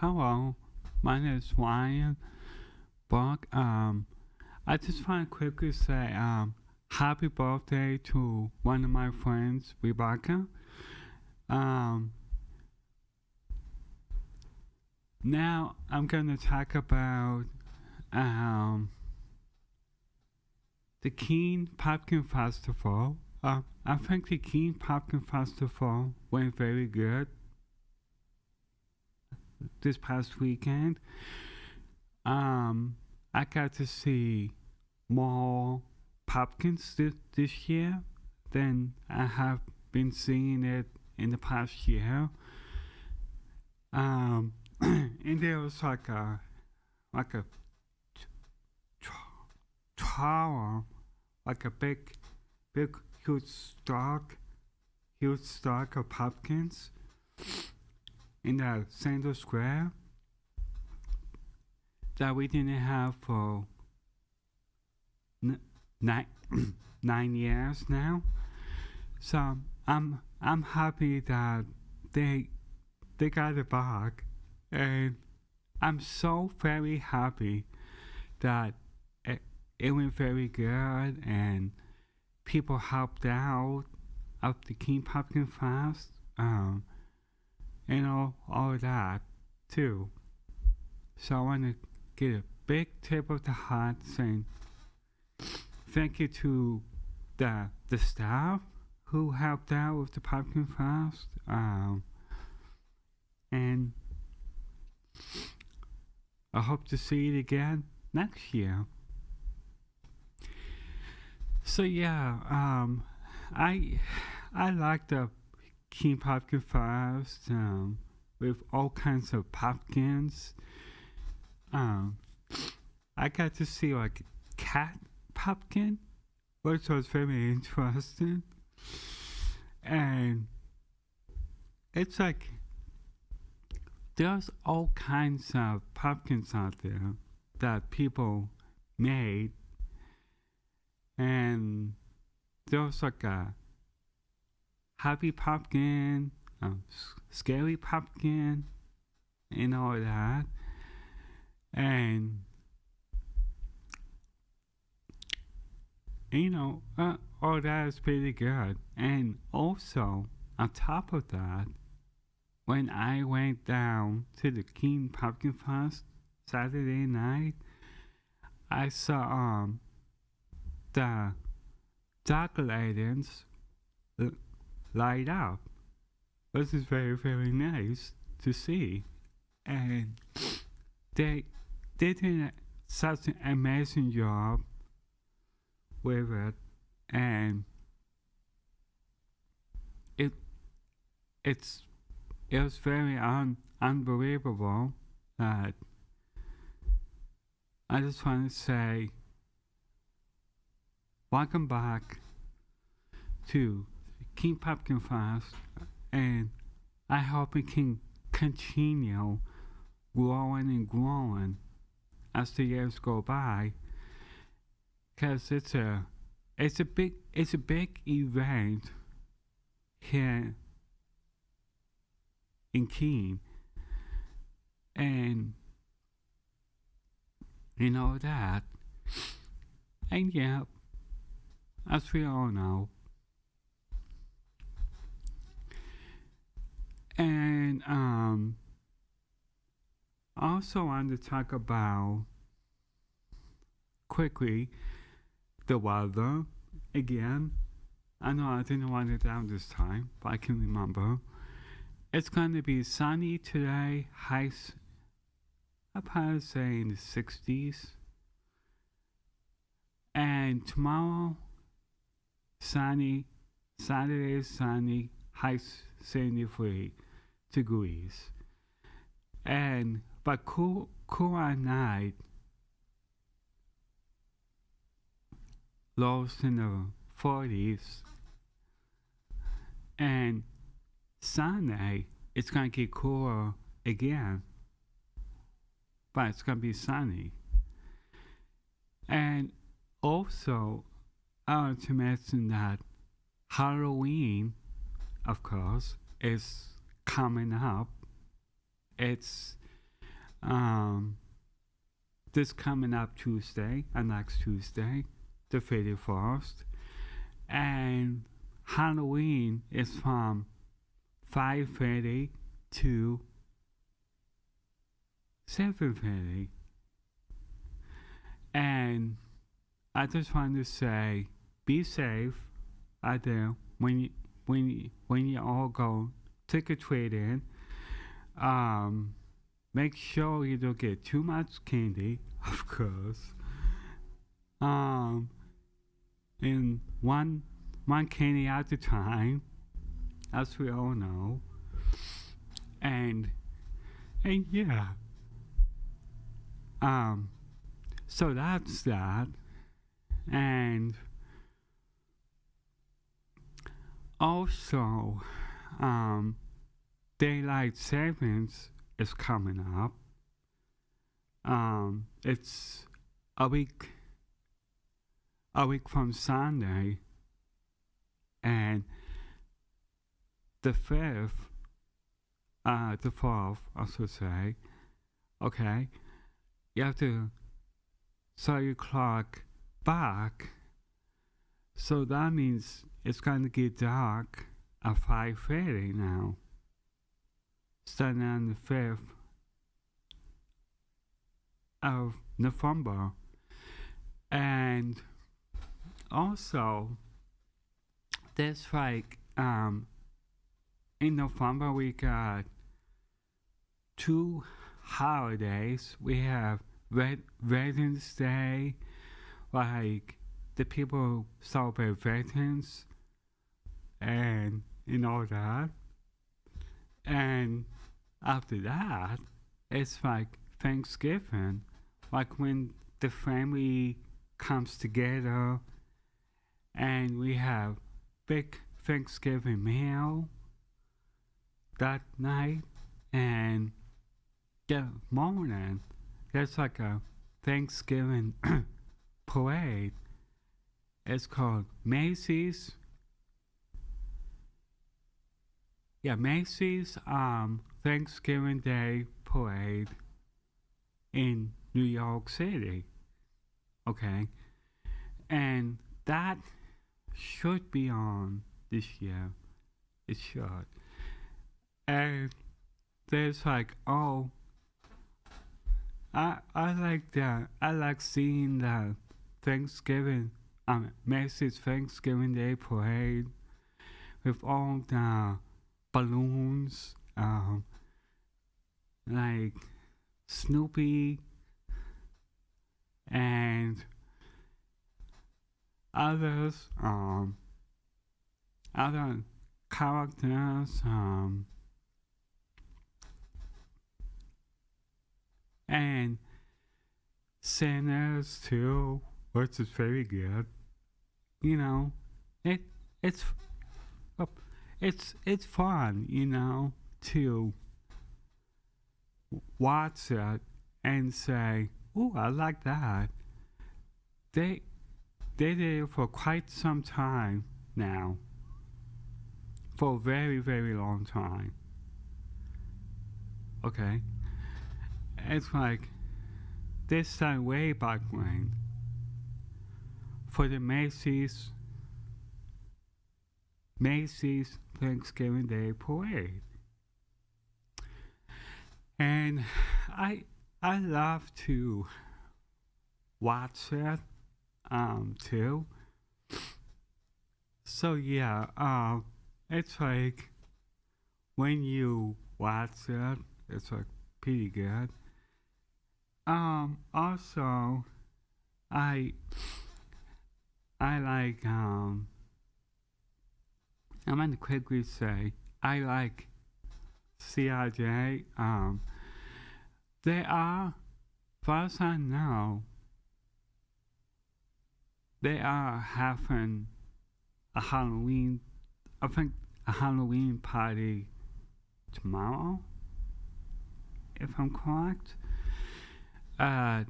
Hello, my name is Ryan Bourke. I just want to quickly say happy birthday to one of my friends, Rebecca. Um, Now I'm gonna talk about um, the Keen Pumpkin Festival. I think the Keen Pumpkin Festival went very good this past weekend. I got to see more pumpkins this year than I have been seeing it in the past year. And there was like a t- tower, like a big huge stalk of pumpkins in the center square that we didn't have for n- nine 9 years now. So I'm happy that they they got it back, and I'm so very happy that it went very good and people helped out of the King Pumpkin Fest, and all of that too. So I want to get a big tip of the hat saying thank you to the staff who helped out with the Pumpkin Fest, and I hope to see it again next year. So yeah, I I like the King Pumpkin Fest, with all kinds of pumpkins. Um, I got to see like cat pumpkin, which was very interesting, and it's like there's all kinds of pumpkins out there that people made, and there's like a happy pumpkin, scary pumpkin, and all that. And all that is pretty good. And also, on top of that, when I went down to the King Pumpkin Fest Saturday night, I saw the dark lanterns light up, which is very very nice to see, and they did such an amazing job with it, and it it's it was very unbelievable that I just want to say welcome back to King Pumpkin Fest, and I hope it can continue growing and growing as the years go by, because it's a big event here in Keene, and you know that, and yeah, as we all know, and I also want to talk about quickly the weather again. I know I didn't write it down this time, but I can remember. It's going to be sunny today, I'd probably say in the 60s. And tomorrow, sunny, Saturday sunny, high 73 degrees. And but cool at night, lows in the 40s. And Sunday, it's gonna get cooler again, but it's gonna be sunny. And also, I want to mention that Halloween, of course, is coming up. It's um, this coming up Tuesday, next Tuesday, the 31st. And Halloween is from 5:30 to 7:30. And I just want to say, be safe out there when you all go trick or treating. Make sure you don't get too much candy, of course. And one candy at a time, as we all know. And yeah. So that's that. And also, daylight savings is coming up. It's a week from Sunday, and the 4th, I should say. Okay, you have to set your clock back, so that means it's going to get dark at 5:30 now, starting on the 5th of November. And also, there's like, in November we got 2 holidays. We have Veterans Day, like the people celebrate veterans and all that. And after that, it's like Thanksgiving, like when the family comes together and we have big Thanksgiving meal that night. And the morning, there's like a Thanksgiving parade. It's called Macy's. Yeah, Macy's Thanksgiving Day Parade in New York City. Okay. And that should be on this year. It should. And there's like, oh, I like that. I like seeing the Thanksgiving, Macy's Thanksgiving Day Parade with all the balloons, like Snoopy and others, other characters, and Santa's too, which is very good. You know, it's fun, you know, to watch it and say, "Oh, I like that." They did it for quite some time now, for a very, very long time. Okay, it's like this time way back when, for the Macy's Thanksgiving Day Parade. And I love to watch it too. So yeah, it's like when you watch it, it's like pretty good. Also, I like I'm gonna quickly say I like CRJ. They are, far as I know, they are having a Halloween party tomorrow, if I'm correct. And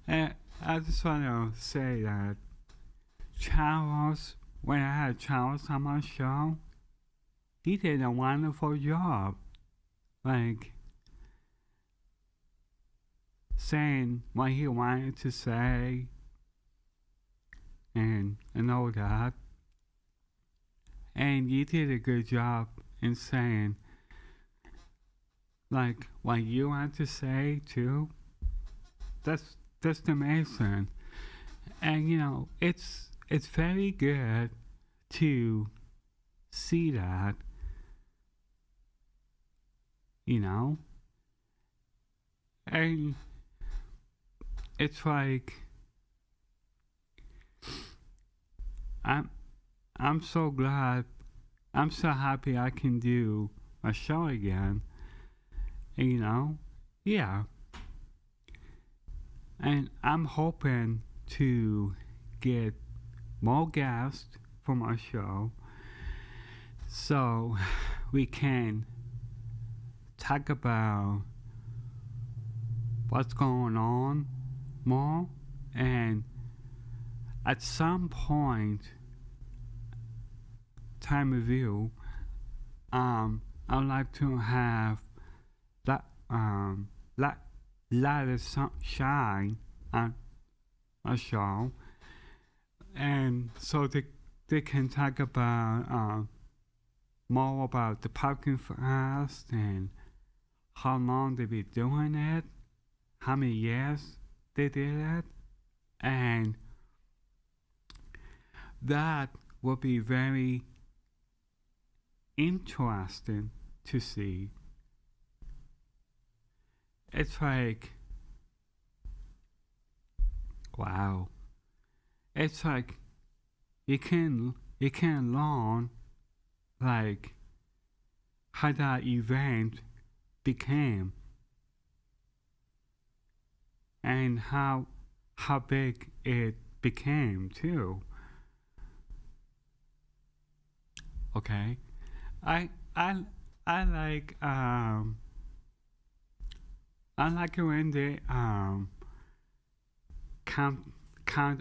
I just want to say that Charles, when I had Charles on my show, he did a wonderful job. Like, saying what he wanted to say and all that. And you did a good job in saying like what you want to say too. That's amazing. And it's very good to see that, you know? And it's like I'm I'm so glad, I'm so happy I can do a show again. And, yeah. And I'm hoping to get more guests from our show so we can talk about what's going on more. And at some point, time review, I'd like to have that light of sunshine on a show, and so they can talk about more about the pumpkin fest and how long they be doing it, how many years they did it, and that will be very interesting to see. It's like, wow. It's like you can learn like how that event became and how big it became too. Okay, I I I like I like it when they count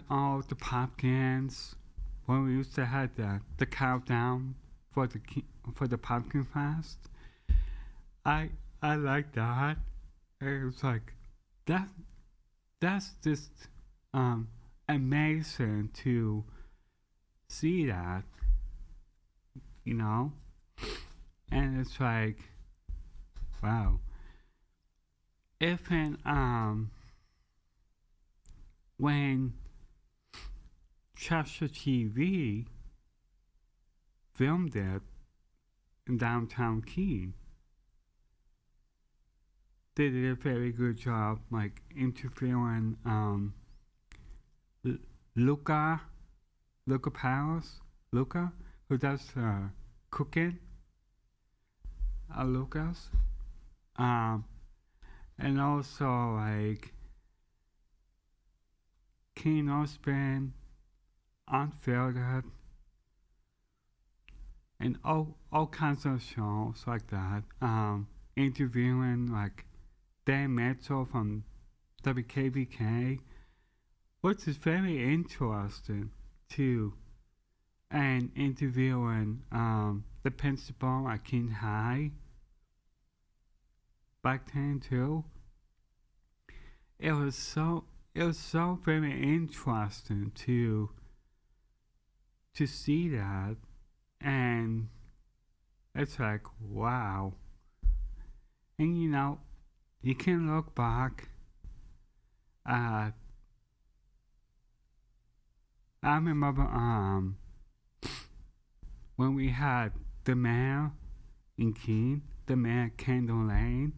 all the pumpkins when we used to have the countdown for for the pumpkin fest. I I like that. It was like that that's just amazing to see that, you know? And it's like, wow. Even when Chester TV filmed it in downtown Keene, they did a very good job, like interviewing Luca Powers, who does cooking, Lucas, and also like Keen Osborne, Unfiltered, and all kinds of shows like that. Interviewing like Dan Mitchell from WKBK, which is very interesting too, and interviewing the principal at Keene High back then too. It was so very interesting to see that, and it's like wow. And you can look back at, I remember when we had the mayor in Keene, the mayor Kendall Lane.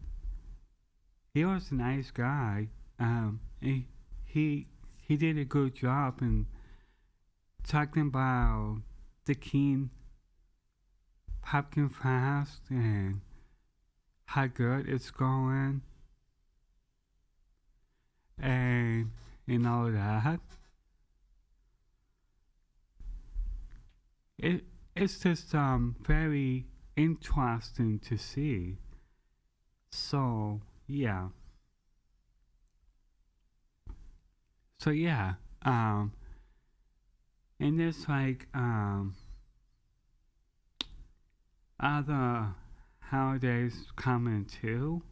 He was a nice guy. He did a good job in talking about the Keene Pumpkin Fest and how good it's going and all that. It's just very interesting to see. So yeah. So yeah. And there's like other holidays coming too.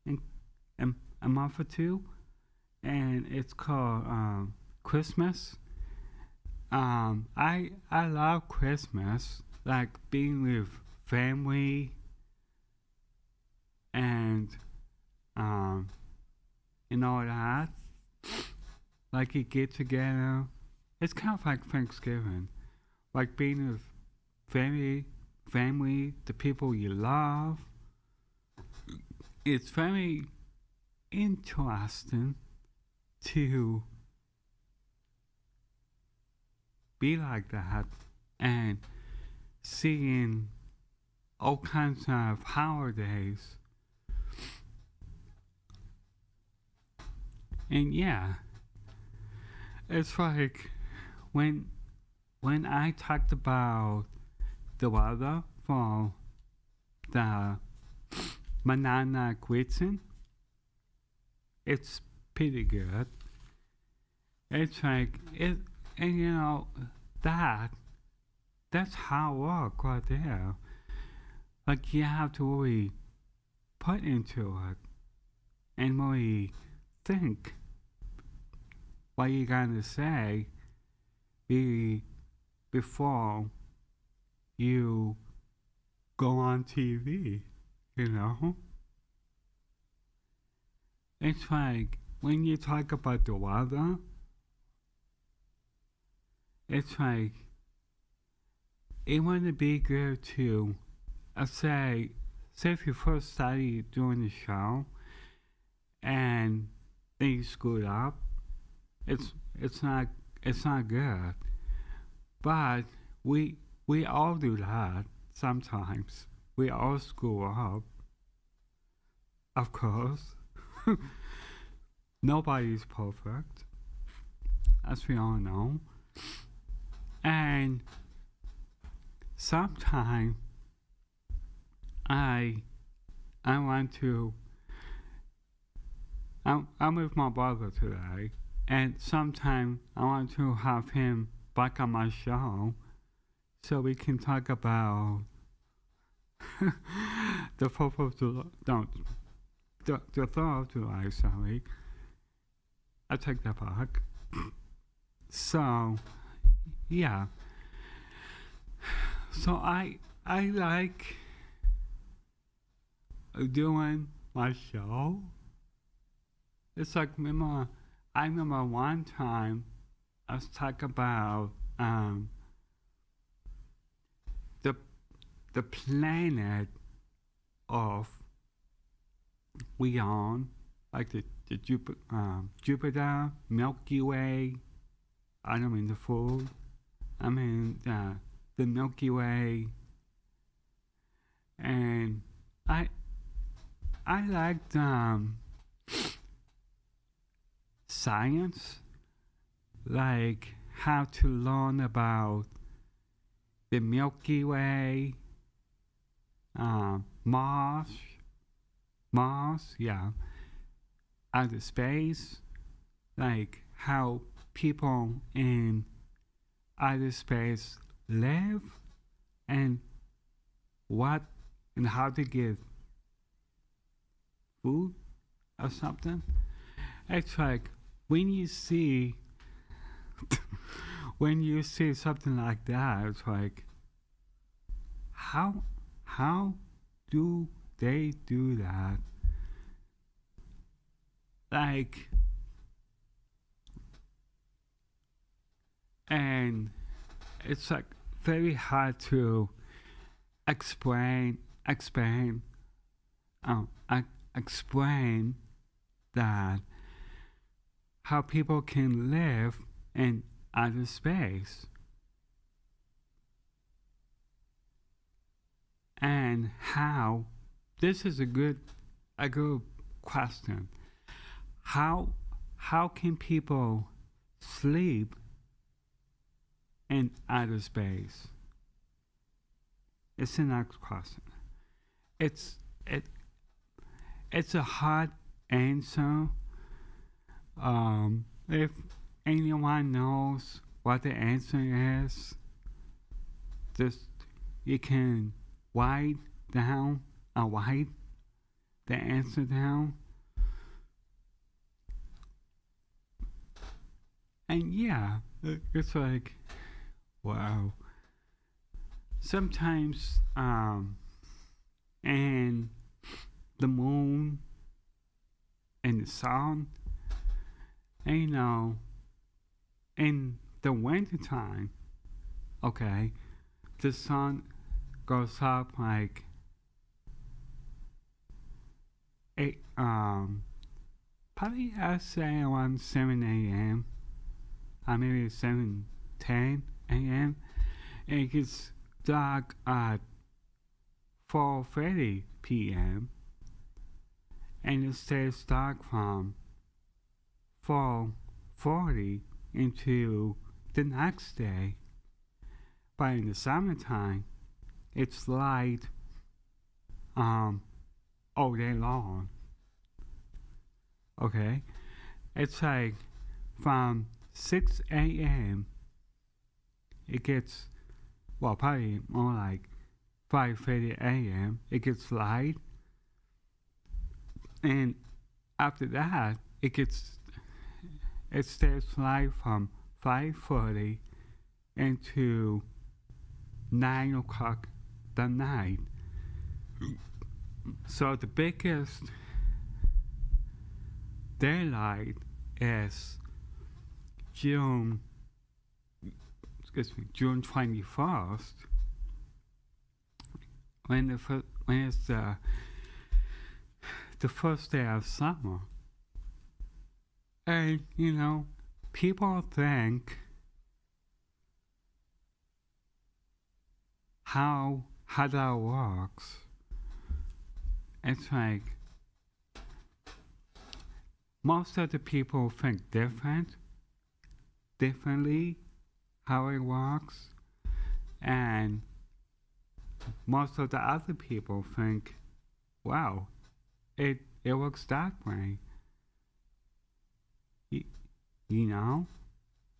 And a month or two, and it's called Christmas. I love Christmas, like being with family and um and all that. Like you get together. It's kind of like Thanksgiving, like being with family, the people you love. It's very interesting to be like that and seeing all kinds of holidays. And yeah, it's like when I talked about the weather for the banana Gritzen, it's pretty good. It's like it, and you know that's hard work right there. Like you have to really put into it and really think what you're gonna say before you go on TV. You know, it's like when you talk about the weather, it's like it wouldn't be good to say if you first started doing the show and then you screwed up, it's it's not good. But we all do that sometimes. We all screw up, of course. Nobody's perfect, as we all know. And sometimes I want to. I'm with my brother today, and sometimes I want to have him back on my show so we can talk about the 4th of July. No, the 3rd of July, sorry. I take that back. So, yeah. So I like doing my show. It's like I remember one time I was talking about the planet of we on, like the Jupiter, Milky Way. I don't mean the food. I mean the Milky Way. And I liked science, like how to learn about the Milky Way, Mars, yeah, outer space, like how people in outer space live and what and how to get food or something. It's like when you see something like that, it's like how do they do that? Like, and it's like very hard to explain explain that how people can live in outer space and how this is a good question. How can people sleep in outer space? It's the next question. It's a hard answer. If anyone knows what the answer is, just you can write the answer down. And yeah, it's like, wow. Sometimes, and the moon and the sun, and in the wintertime, okay, the sun goes up like eight, probably I'd say around 7 a.m. Maybe 7:10 a.m. And it gets dark at 4:30 p.m. and it stays dark from 4:40 into the next day. But in the summertime, it's light all day long. Okay, it's like from 6 a.m. it gets, well, probably more like 5:30 a.m. it gets light, and after that it stays light from 5:40 into 9 o'clock that night. So the biggest daylight is June 21st, when it's the first day of summer. And people think how that works. It's like most of the people think differently how it works, and most of the other people think, wow, it works that way. You know,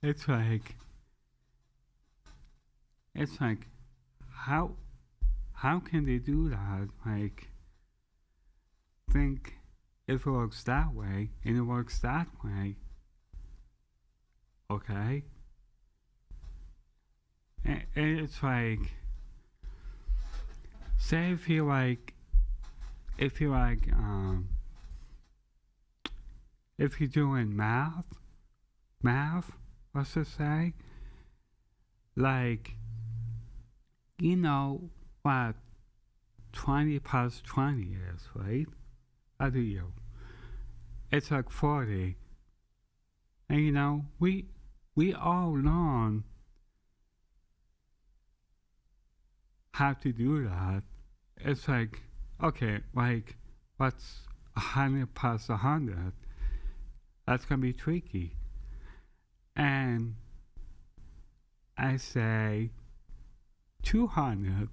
it's like how can they do that? Like, think if it works that way and it works that way, okay? And it's like, say if you're doing math, what's to say? Like, you know what 20 plus 20 is, right? How do you? It's like 40. And we all learn how to do that. It's like, okay, like, what's 100 plus 100? That's gonna be tricky. And I say 200.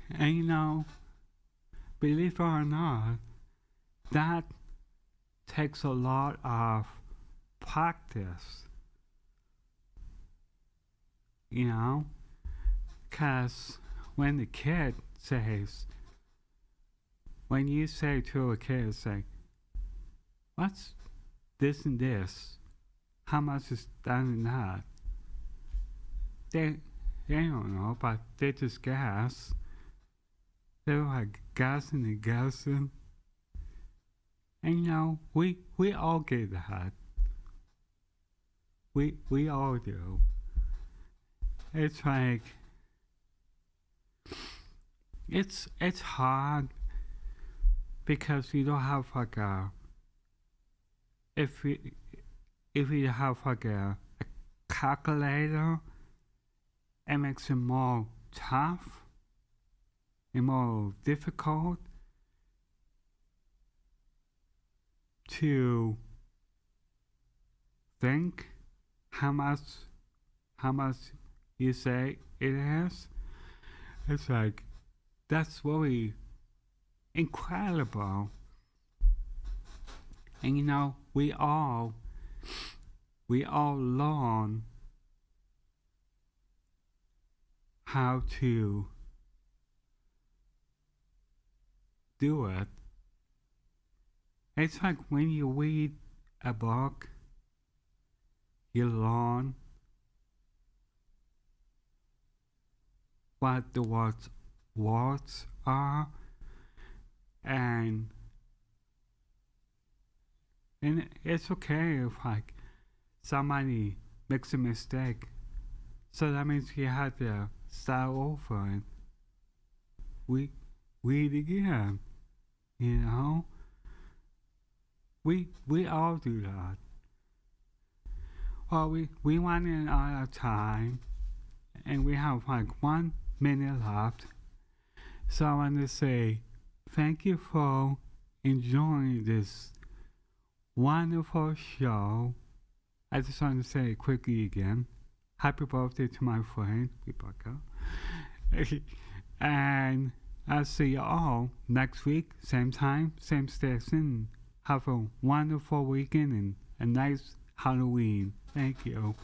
And believe it or not, that takes a lot of practice. Because when the kid says, when you say to a kid, say, what's this and this? How much is that and that? They don't know, but they just guess. They're like guessing and guessing. And we all get that. We all do. It's like, it's hard because you don't have like if you have like a calculator, it makes it more tough and more difficult to think how much you say it is. It's like, that's really incredible. And we all learn how to do it. It's like when you read a book you learn what the words are, and it's okay if like somebody makes a mistake. So that means you have to start over and we read again. You know, we all do that. Well, we running out of time, and we have like 1 minute left. So I want to say thank you for enjoying this wonderful show. I just want to say quickly again, happy birthday to my friend Rebecca. And I'll see you all next week, same time, same station. Have a wonderful weekend and a nice Halloween. Thank you.